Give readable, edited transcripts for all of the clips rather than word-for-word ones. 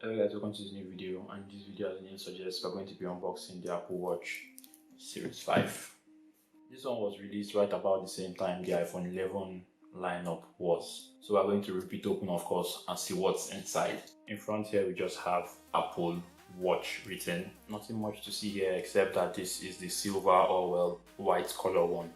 Hello guys, welcome to this new video, and this video, as the name suggests, we're going to be unboxing the Apple Watch Series 5. This one was released right about the same time the iPhone 11 lineup was. So we're going to rip it open, of course, and see what's inside. In front here we just have Apple Watch written. Nothing much to see here except that this is the silver or well white color one.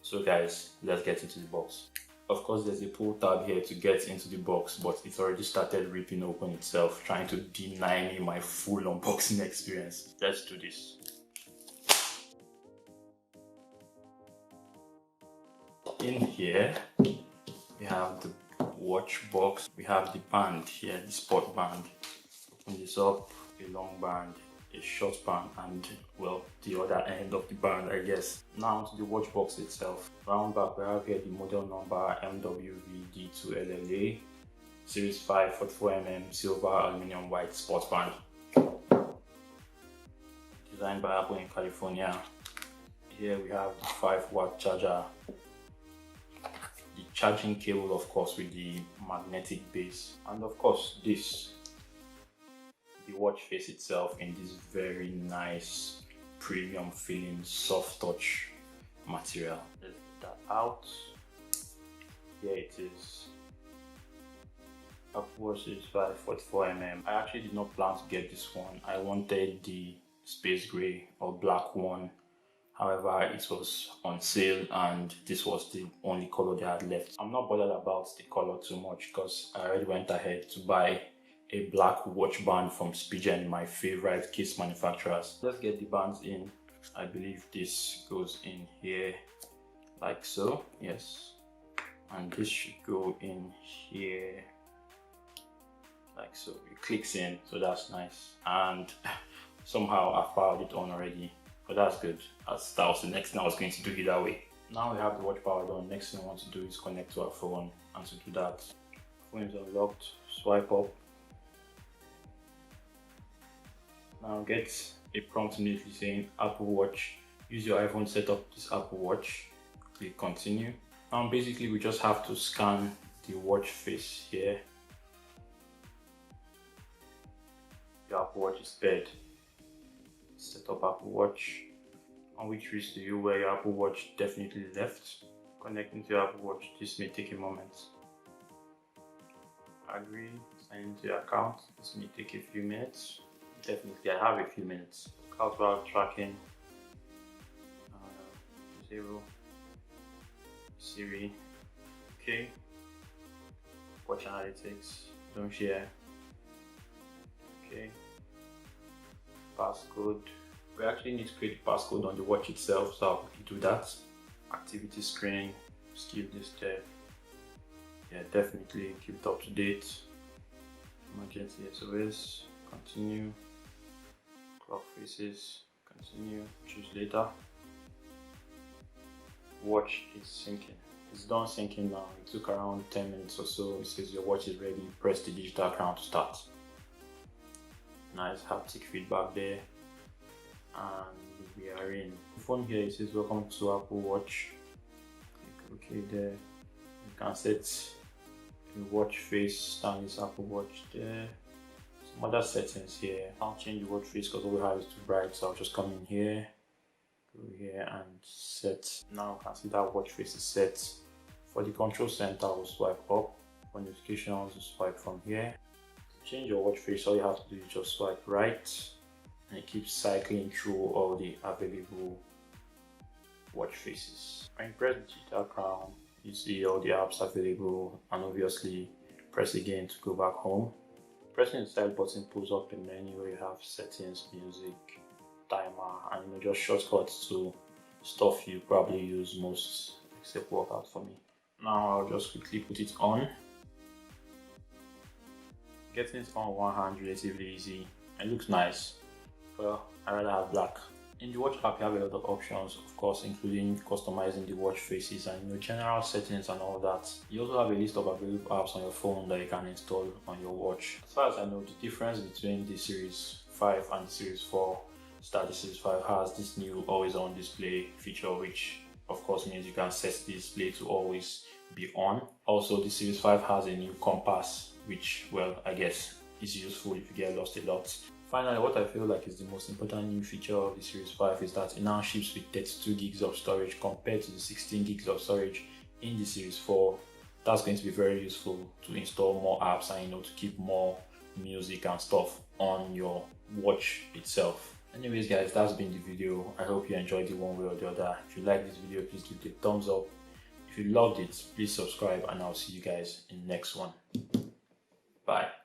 So guys, let's get into the box. Of course, there's a pull tab here to get into the box, but it's already started ripping open itself, trying to deny me my full unboxing experience. Let's do this. In here, we have the watch box. We have the band here, the sport band. Open this up, a long band, a short band, and well, the other end of the band, I guess. Now to the watch box itself. Round back, we have here the model number MWVD2LLA Series 5 44mm silver aluminum white sport band. Designed by Apple in California. Here we have the 5-watt charger. The charging cable, of course, with the magnetic base. And of course, this. The watch face itself in this very nice premium feeling soft touch material. Let's get that out. Here it is. Apple Watch Series 5 44mm. I actually did not plan to get this one. I wanted the space gray or black one. However, it was on sale and this was the only color they had left. I'm not bothered about the color too much because I already went ahead to buy a black watch band from Spigen, my favorite case manufacturers. Let's get the bands in. I believe this goes in here like so, yes. And this should go in here like so. It clicks in, so that's nice. And somehow I powered it on already, but that's good. That was the next thing I was going to do either way. Now we have the watch powered on. Next thing I want to do is connect to our phone, and to do that, phone is unlocked. Swipe up. Now get a prompt immediately saying Apple Watch. Use your iPhone to set up this Apple Watch. Click continue. Now basically we just have to scan the watch face here. Your Apple Watch is paired. Set up Apple Watch. On which wrist do you wear your Apple Watch? Definitely left. Connecting to your Apple Watch. This may take a moment. Agree. Sign into your account. This may take a few minutes. Definitely, I have a few minutes. Cloud route tracking, 0, Siri, okay. Watch analytics, don't share, okay. Passcode. We actually need to create a passcode on the watch itself, so I'll quickly do that. Activity screening, skip this step. Yeah, definitely keep it up to date. Emergency SOS, continue. Clock faces, continue, choose later. Watch is syncing. It's done syncing now. It took around 10 minutes or so. It says your watch is ready. Press the digital crown to start. Nice haptic feedback there. And we are in. The phone here, it says welcome to Apple Watch. Click OK there. You can set the watch face, stand this Apple Watch there. Some other settings here. I'll change the watch face because all we have is too bright, so I'll just come in here, go here and set. Now you can see that watch face is set. For the control center, we'll swipe up. For notifications, we'll swipe from here. To change your watch face, all you have to do is just swipe right, and it keeps cycling through all the available watch faces. When you press the digital crown, you see all the apps available, and obviously press again to go back home. Pressing the side button pulls up a menu where you have settings, music, timer, and just shortcuts to stuff you probably use most, except workout for me. Now I'll just quickly put it on. Getting it on one hand relatively easy. It looks nice, but I rather have black. In the watch app, you have a lot of options, of course, including customizing the watch faces and general settings and all that. You also have a list of available apps on your phone that you can install on your watch. As far as I know, the difference between the Series 5 and the Series 4 is that the Series 5 has this new always on display feature, which of course means you can set the display to always be on. Also, the Series 5 has a new compass, which, well, I guess is useful if you get lost a lot. Finally, what I feel like is the most important new feature of the Series 5 is that it now ships with 32 gigs of storage compared to the 16 gigs of storage in the Series 4. That's going to be very useful to install more apps and to keep more music and stuff on your watch itself. Anyways guys, that's been the video. I hope you enjoyed it one way or the other. If you like this video, please give it a thumbs up. If you loved it, please subscribe, and I'll see you guys in the next one. Bye.